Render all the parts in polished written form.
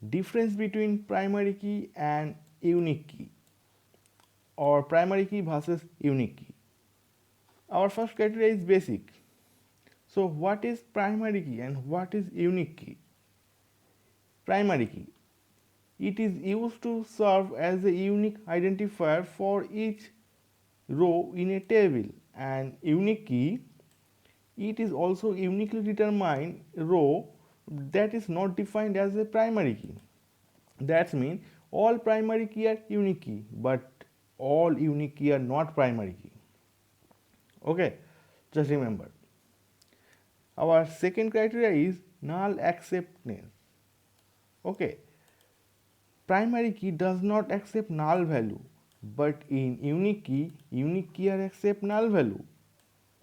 Difference between primary key and unique key, or primary key versus unique key. Our first criteria is basic. So what is primary key and what is unique key? Primary key. It is used to serve as a unique identifier for each row in a table, and unique key, it is also uniquely determined row that is not defined as a primary key. That means all primary key are unique key, but all unique key are not primary key. Okay, just remember. Our second criteria is null acceptance. Okay, primary key does not accept null value, but in unique key are accept null value.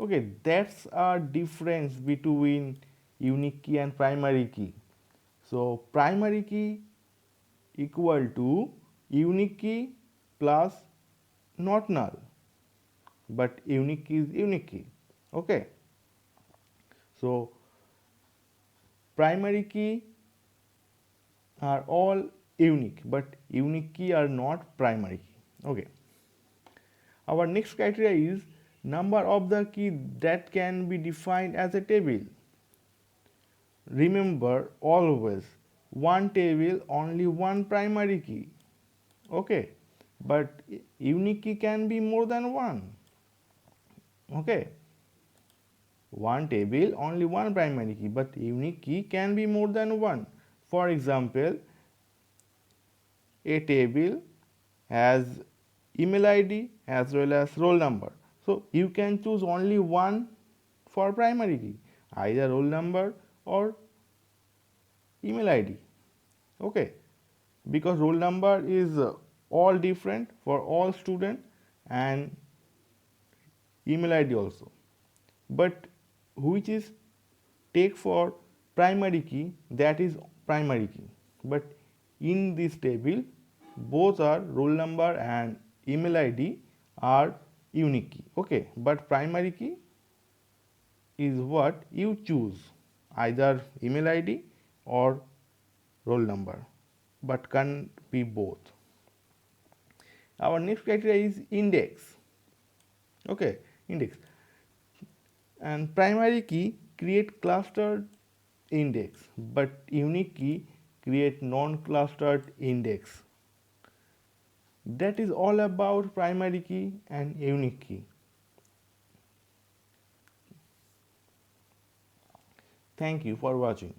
Okay, that's a difference between unique key and primary key. So primary key equal to unique key plus not null, but unique key is unique key. Okay, so primary key are all unique, but unique key are not primary key. Okay, our next criteria is number of the key that can be defined as a table. Remember always, one table only one primary key. Okay, but unique key can be more than one. Okay, one table only one primary key, but unique key can be more than one. For example, a table has email ID as well as roll number, so you can choose only one for primary key, either roll number or email ID. Okay, because roll number is all different for all student, and email ID also, but which is take for primary key, that is primary key. But in this table both are roll number and email ID are unique key. Okay, but primary key is what you choose, either email ID or roll number, but can't be both. Our next criteria is index. Okay, index. And primary key create clustered index, but unique key create non-clustered index. That is all about primary key and unique key. Thank you for watching.